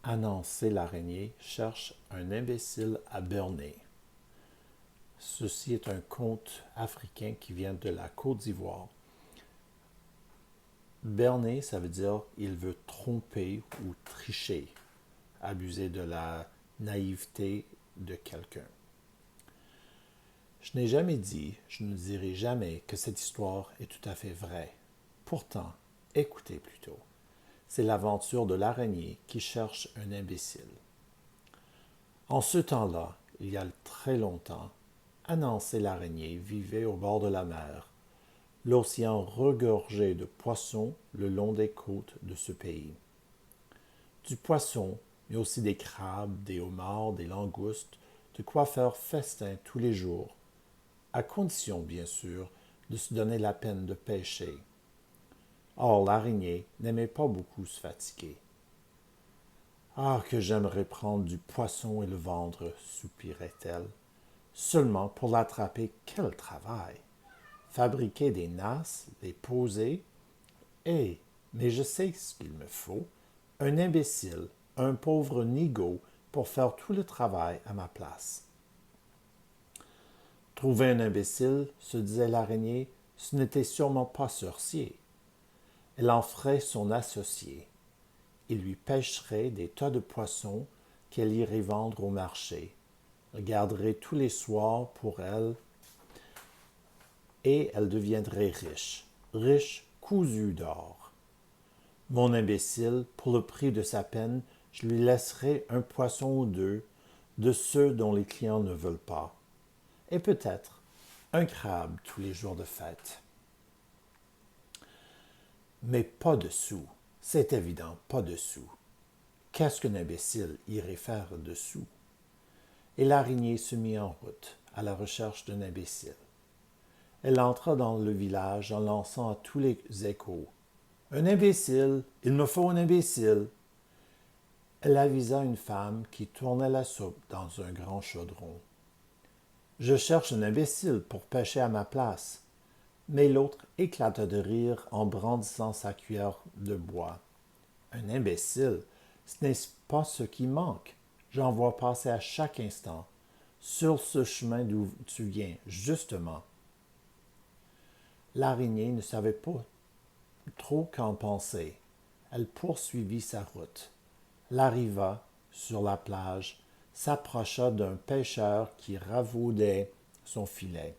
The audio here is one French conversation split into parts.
Annoncé l'araignée cherche un imbécile à berner. Ceci est un conte africain qui vient de la Côte d'Ivoire. Berner, ça veut dire il veut tromper ou tricher, abuser de la naïveté de quelqu'un. Je n'ai jamais dit, je ne dirai jamais que cette histoire est tout à fait vraie. Pourtant, écoutez plutôt. C'est l'aventure de l'araignée qui cherche un imbécile. En ce temps-là, il y a très longtemps, Annoncé l'araignée vivait au bord de la mer. L'océan regorgeait de poissons le long des côtes de ce pays. Du poisson, mais aussi des crabes, des homards, des langoustes, de quoi faire festin tous les jours, à condition, bien sûr, de se donner la peine de pêcher. Or, l'araignée n'aimait pas beaucoup se fatiguer. Ah, que j'aimerais prendre du poisson et le vendre, soupirait-elle. Seulement pour l'attraper, quel travail! Fabriquer des nasses, les poser. Mais je sais ce qu'il me faut. Un imbécile, un pauvre nigo pour faire tout le travail à ma place. Trouver un imbécile, se disait l'araignée, ce n'était sûrement pas sorcier. Elle en ferait son associé. Il lui pêcherait des tas de poissons qu'elle irait vendre au marché, regarderait tous les soirs pour elle, et elle deviendrait riche, riche cousue d'or. Mon imbécile, pour le prix de sa peine, je lui laisserai un poisson ou deux, de ceux dont les clients ne veulent pas, et peut-être un crabe tous les jours de fête. Mais pas de sous, c'est évident, pas de sous. Qu'est-ce qu'un imbécile irait faire de sous? Et l'araignée se mit en route, à la recherche d'un imbécile. Elle entra dans le village en lançant à tous les échos. « Un imbécile! Il me faut un imbécile! » Elle avisa une femme qui tournait la soupe dans un grand chaudron. « Je cherche un imbécile pour pêcher à ma place. » Mais l'autre éclata de rire en brandissant sa cuillère de bois. « Un imbécile, ce n'est pas ce qui manque. J'en vois passer à chaque instant, sur ce chemin d'où tu viens, justement. » L'araignée ne savait pas trop qu'en penser. Elle poursuivit sa route. Elle arriva sur la plage, s'approcha d'un pêcheur qui ravaudait son filet.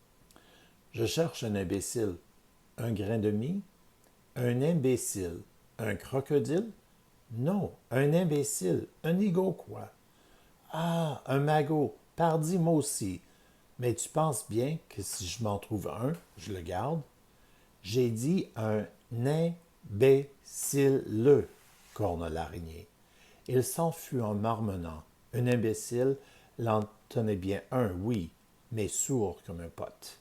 « Je cherche un imbécile. Un grain de mie? Un imbécile. Un crocodile? Non, un imbécile. Un nigo, quoi. Ah, un magot. Pardi, moi aussi. Mais tu penses bien que si je m'en trouve un, je le garde? J'ai dit un imbécile, corna l'araignée. Il s'enfuit en marmonnant. Un imbécile, il en tenait bien un, oui, mais sourd comme un pote.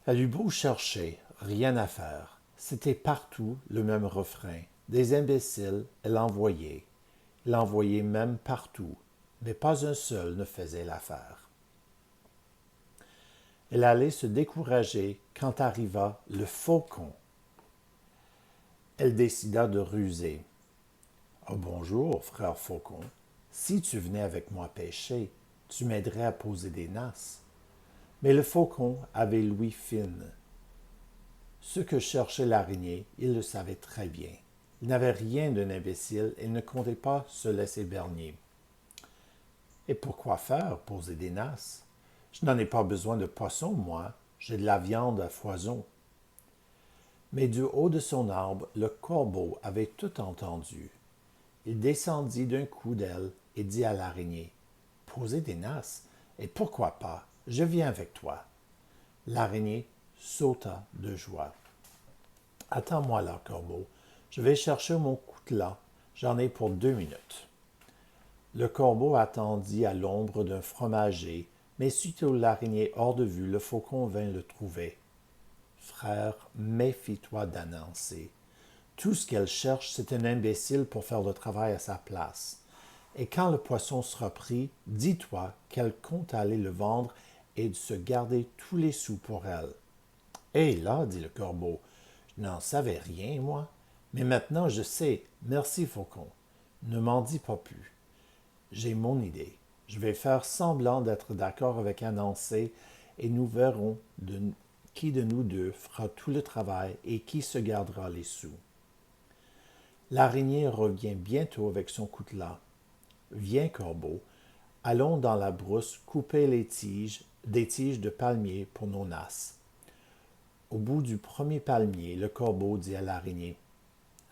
Elle eut beau chercher, rien à faire. C'était partout le même refrain. Des imbéciles, elle envoyait. Elle envoyait même partout, mais pas un seul ne faisait l'affaire. Elle allait se décourager quand arriva le faucon. Elle décida de ruser. « Oh, bonjour, frère faucon. Si tu venais avec moi pêcher, tu m'aiderais à poser des nasses. » Mais le faucon avait l'ouïe fine. Ce que cherchait l'araignée, il le savait très bien. Il n'avait rien d'un imbécile et ne comptait pas se laisser berner. Et pourquoi faire, poser des nasses? Je n'en ai pas besoin de poisson, moi. J'ai de la viande à foison. Mais du haut de son arbre, le corbeau avait tout entendu. Il descendit d'un coup d'aile et dit à l'araignée, « Poser des nasses? Et pourquoi pas? Je viens avec toi. » L'araignée sauta de joie. « Attends-moi là, corbeau. Je vais chercher mon coutelas. J'en ai pour 2 minutes. » Le corbeau attendit à l'ombre d'un fromager, mais sitôt l'araignée hors de vue, le faucon vint le trouver. « Frère, méfie-toi d'Annoncé. Tout ce qu'elle cherche, c'est un imbécile pour faire le travail à sa place. Et quand le poisson sera pris, dis-toi qu'elle compte aller le vendre et de se garder tous les sous pour elle. »« Hé là, dit le corbeau, je n'en savais rien, moi. Mais maintenant je sais. Merci, faucon. Ne m'en dis pas plus. J'ai mon idée. Je vais faire semblant d'être d'accord avec Annoncé et nous verrons qui de nous deux fera tout le travail et qui se gardera les sous. L'araignée revient bientôt avec son coutelas. Viens, corbeau, allons dans la brousse couper des tiges de palmier pour nos nasses. Au bout du premier palmier, le corbeau dit à l'araignée: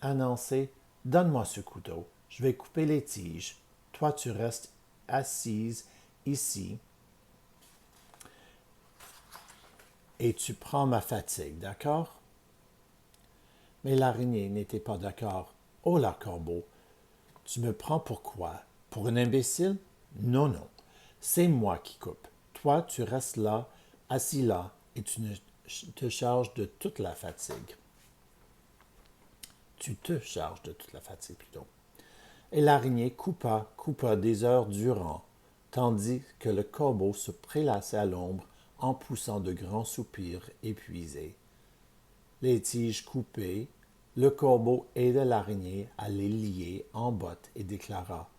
Annoncé, donne-moi ce couteau, je vais couper les tiges. Toi, tu restes assise ici et tu prends ma fatigue, d'accord? Mais l'araignée n'était pas d'accord. Oh là, corbeau, tu me prends pour quoi? Pour un imbécile? Non, non, c'est moi qui coupe. Toi, tu restes là, assis là, et tu te charges de toute la fatigue. Tu te charges de toute la fatigue, plutôt. Et l'araignée coupa des heures durant, tandis que le corbeau se prélassait à l'ombre en poussant de grands soupirs épuisés. Les tiges coupées, le corbeau aida l'araignée à les lier en bottes et déclara: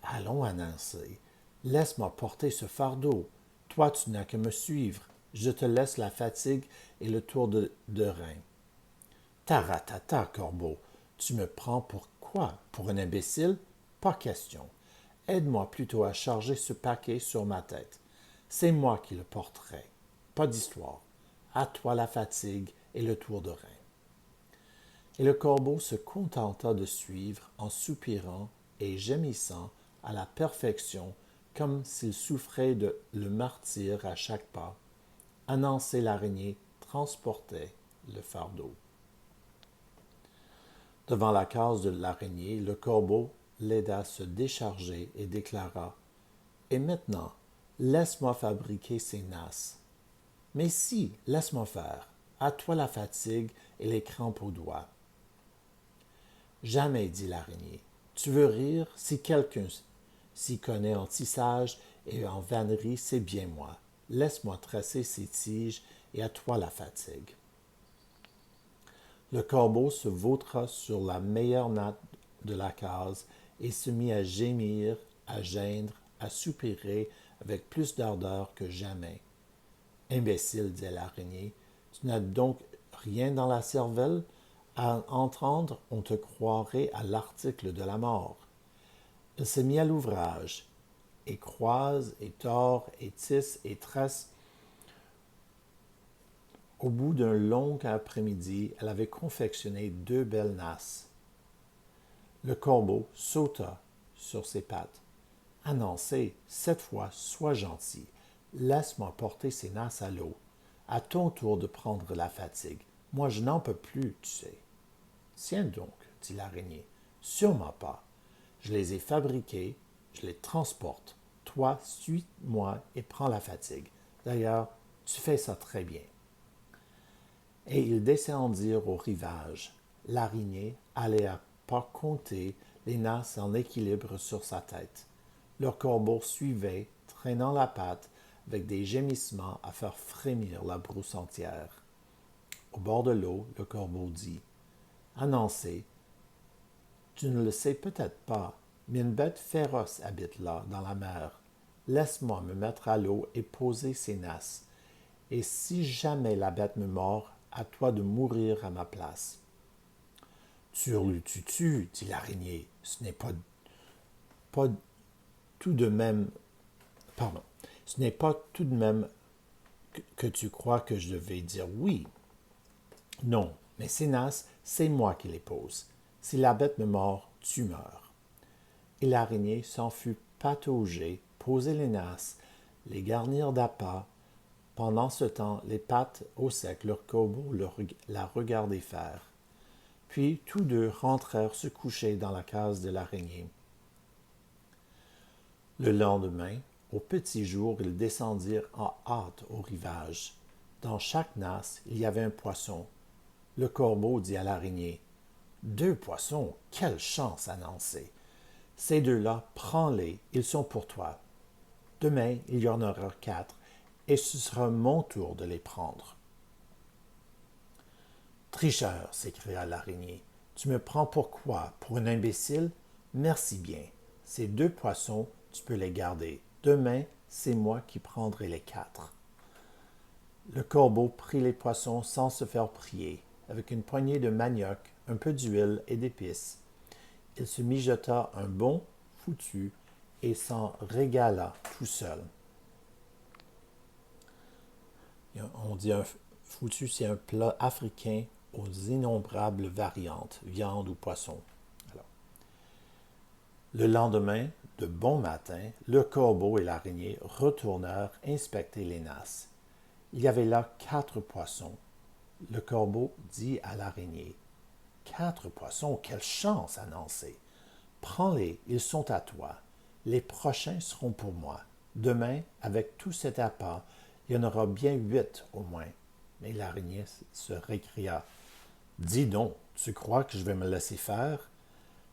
Allons, Annoncé, laisse-moi porter ce fardeau. Toi, tu n'as qu'à me suivre. Je te laisse la fatigue et le tour de rein. Taratata, corbeau, tu me prends pour quoi? Pour un imbécile? Pas question. Aide-moi plutôt à charger ce paquet sur ma tête. C'est moi qui le porterai. Pas d'histoire. À toi la fatigue et le tour de rein. Et le corbeau se contenta de suivre en soupirant et gémissant à la perfection, comme s'il souffrait de le martyre à chaque pas. Annoncé l'araignée transportait le fardeau. Devant la case de l'araignée, le corbeau l'aida à se décharger et déclara: Et maintenant, laisse-moi fabriquer ces nasses. Mais si, laisse-moi faire. À toi la fatigue et les crampes aux doigts. Jamais, dit l'araignée. Tu veux rire? Si quelqu'un s'y connaît en tissage et en vannerie, c'est bien moi. Laisse-moi tracer ces tiges et à toi la fatigue. Le corbeau se vautra sur la meilleure natte de la case et se mit à gémir, à geindre, à soupirer avec plus d'ardeur que jamais. Imbécile, dit l'araignée, tu n'as donc rien dans la cervelle? À entendre, on te croirait à l'article de la mort. Elle s'est mise à l'ouvrage, et croise, et tord, et tisse, et tresse. Au bout d'un long après-midi, elle avait confectionné 2 belles nasses. Le corbeau sauta sur ses pattes. Annoncé, cette fois, sois gentil. Laisse-moi porter ces nasses à l'eau. À ton tour de prendre la fatigue. Moi, je n'en peux plus, tu sais. Tiens donc, dit l'araignée. Sûrement pas. Je les ai fabriquées, je les transporte. Toi, suis-moi et prends la fatigue. D'ailleurs, tu fais ça très bien. Et ils descendirent au rivage. L'araignée allait à pas compter les nasses en équilibre sur sa tête. Le corbeau suivait, traînant la patte, avec des gémissements à faire frémir la brousse entière. Au bord de l'eau, le corbeau dit: Annoncé, tu ne le sais peut-être pas, mais une bête féroce habite là, dans la mer. Laisse-moi me mettre à l'eau et poser ses nasses. Et si jamais la bête me mord, à toi de mourir à ma place. Turlututu, dit l'araignée, ce n'est pas tout de même. Pardon. Ce n'est pas tout de même que tu crois que je devais dire oui. Non, mais ces nasses, c'est moi qui les pose. Si la bête me mord, tu meurs. Et l'araignée s'en fut patauger, poser les nasses, les garnir d'appât. Pendant ce temps, les pattes au sec, leur corbeau la regardaient faire. Puis tous deux rentrèrent se coucher dans la case de l'araignée. Le lendemain, au petit jour, ils descendirent en hâte au rivage. Dans chaque nasse, il y avait un poisson. Le corbeau dit à l'araignée: « 2 poissons, quelle chance, Annoncé! Ces 2-là, prends-les, ils sont pour toi. Demain, il y en aura 4, et ce sera mon tour de les prendre. » Tricheur, s'écria l'araignée, Tu me prends pour quoi? Pour un imbécile? Merci bien. Ces 2 poissons, tu peux les garder. Demain, c'est moi qui prendrai les 4. Le corbeau prit les poissons sans se faire prier. Avec une poignée de manioc, un peu d'huile et d'épices, il se mijota un bon foutu et s'en régala tout seul. On dit un foutu, c'est un plat africain aux innombrables variantes, viande ou poisson. Alors, le lendemain, de bon matin, le corbeau et l'araignée retournèrent inspecter les nasses. Il y avait là 4 poissons. Le corbeau dit à l'araignée, « 4 poissons, quelle chance, Annoncé! Prends-les, ils sont à toi. Les prochains seront pour moi. Demain, avec tout cet appât, il y en aura bien 8 au moins. » Mais l'araignée se récria. « Dis donc, tu crois que je vais me laisser faire?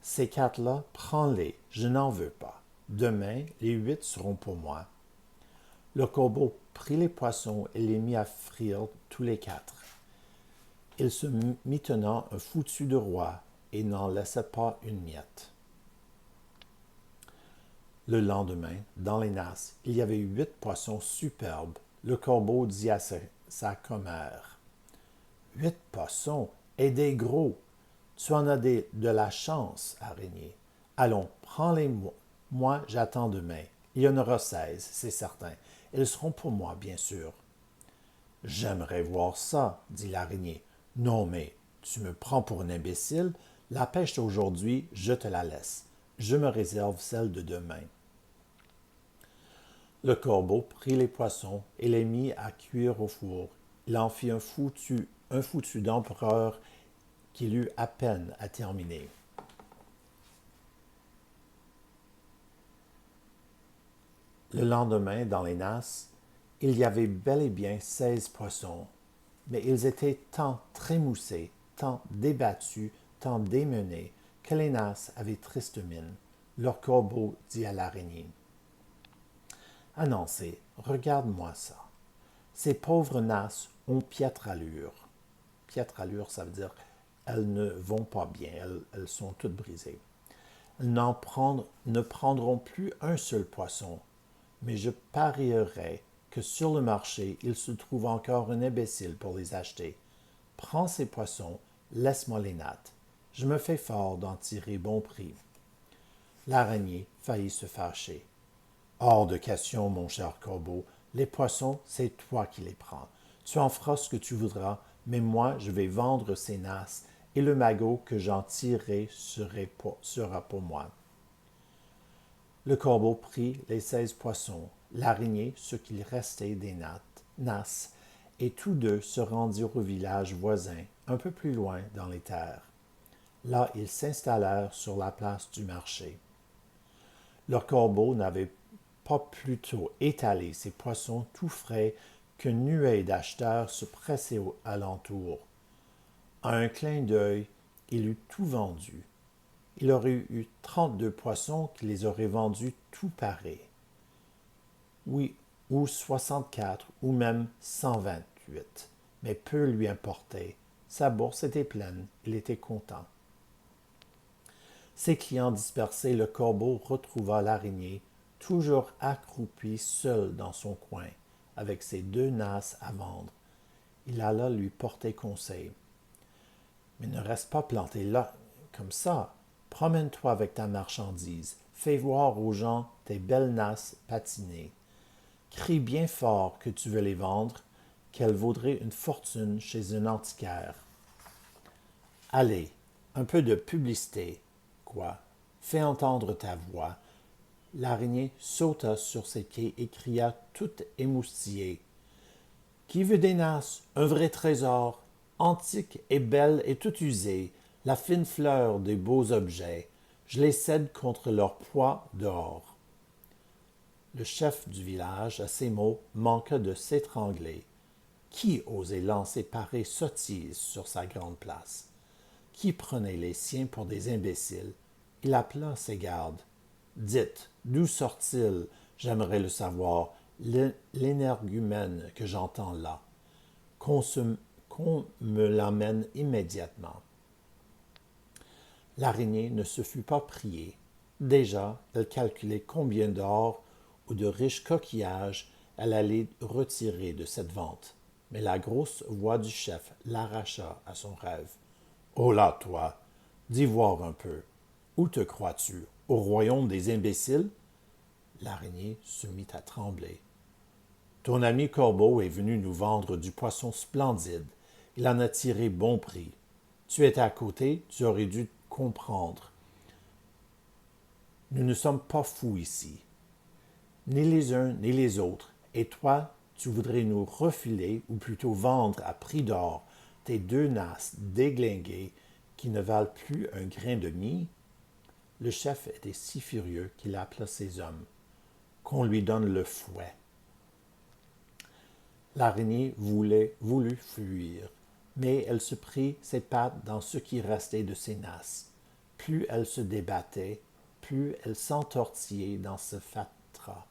Ces 4-là, prends-les, je n'en veux pas. Demain, les 8 seront pour moi. » Le corbeau prit les poissons et les mit à frire tous les 4. Il se mitonna un foutu de roi et n'en laissa pas une miette. Le lendemain, dans les nasses, il y avait 8 poissons superbes. Le corbeau dit à sa commère, « 8 poissons et des gros! Tu en as de la chance, araignée. Allons, prends-les moi. Moi, j'attends demain. Il y en aura 16, c'est certain. Ils seront pour moi, bien sûr. » « J'aimerais voir ça, dit l'araignée. « Non, mais tu me prends pour un imbécile. La pêche d'aujourd'hui, je te la laisse. Je me réserve celle de demain. » Le corbeau prit les poissons et les mit à cuire au four. Il en fit un foutu d'empereur qu'il eut à peine à terminer. Le lendemain, dans les nasses, il y avait bel et bien 16 poissons, mais ils étaient tant trémoussés, tant débattus, tant démenés, que les nasses avaient triste mine. Leur corbeau dit à l'araignée, « Annoncé, regarde-moi ça. Ces pauvres nasses ont piètre allure. » Piètre allure, ça veut dire elles ne vont pas bien, elles sont toutes brisées. « Elles ne prendront plus un seul poisson, mais je parierais que sur le marché, il se trouve encore un imbécile pour les acheter. Prends ces poissons, laisse-moi les nattes. Je me fais fort d'en tirer bon prix. » L'araignée faillit se fâcher. « Hors de question, mon cher corbeau, les poissons, c'est toi qui les prends. Tu en feras ce que tu voudras, mais moi, je vais vendre ces nasses, et le magot que j'en tirerai sera pour moi. » Le corbeau prit les 16 poissons, l'araignée ce qu'il restait des nasses, et tous deux se rendirent au village voisin, un peu plus loin dans les terres. Là, ils s'installèrent sur la place du marché. Le corbeau n'avait pas plus tôt étalé ses poissons tout frais qu'une nuée d'acheteurs se pressait alentour. À un clin d'œil, il eut tout vendu. Il aurait eu 32 poissons qui les auraient vendus tout parés. Oui, ou 64, ou même 128. Mais peu lui importait. Sa bourse était pleine, il était content. Ses clients dispersés, le corbeau retrouva l'araignée, toujours accroupie seule dans son coin, avec ses 2 nasses à vendre. Il alla lui porter conseil. « Mais ne reste pas planté là, comme ça. Promène-toi avec ta marchandise. Fais voir aux gens tes belles nasses patinées. Crie bien fort que tu veux les vendre, qu'elles vaudraient une fortune chez un antiquaire. Allez, un peu de publicité. Quoi? Fais entendre ta voix. » L'araignée sauta sur ses pieds et cria toute émoustillée. « Qui veut des nasses? Un vrai trésor, antique et belle et toute usée, la fine fleur des beaux objets. Je les cède contre leur poids d'or. » Le chef du village, à ces mots, manqua de s'étrangler. Qui osait lancer pareille sottise sur sa grande place? Qui prenait les siens pour des imbéciles? Il appela ses gardes. « Dites, d'où sort-il, j'aimerais le savoir, l'énergumène que j'entends là? Qu'on me l'amène immédiatement. » L'araignée ne se fut pas priée. Déjà, elle calculait combien d'or ou de riches coquillages elle allait retirer de cette vente. Mais la grosse voix du chef l'arracha à son rêve. Oh là, toi, dis voir un peu. Où te crois-tu? Au royaume des imbéciles? L'araignée se mit à trembler. Ton ami Corbeau est venu nous vendre du poisson splendide. Il en a tiré bon prix. Tu étais à côté, tu aurais dû comprendre. Nous ne sommes pas fous ici, ni les uns ni les autres, et toi, tu voudrais nous refiler, ou plutôt vendre à prix d'or, tes deux nasses déglinguées qui ne valent plus un grain de mie? Le chef était si furieux qu'il appela ses hommes. Qu'on lui donne le fouet. L'araignée voulut fuir, mais elle se prit ses pattes dans ce qui restait de ses nasses. Plus elle se débattait, plus elle s'entortillait dans ce fatras.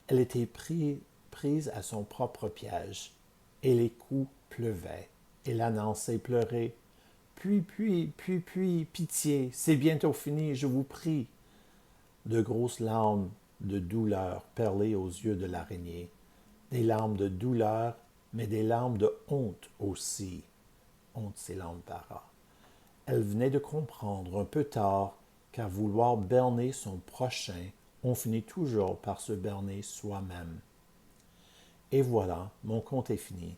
Elle était prise à son propre piège, et les coups pleuvaient, et l'annoncé pleurait. Puis, pitié, c'est bientôt fini, je vous prie. De grosses larmes de douleur perlaient aux yeux de l'araignée. Des larmes de douleur, mais des larmes de honte aussi. Honte, c'est l'embarras. Elle venait de comprendre un peu tard qu'à vouloir berner son prochain, on finit toujours par se berner soi-même. Et voilà, mon conte est fini.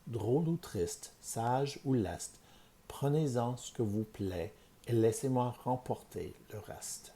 Drôle ou triste, sage ou leste, prenez-en ce que vous plaît et laissez-moi remporter le reste.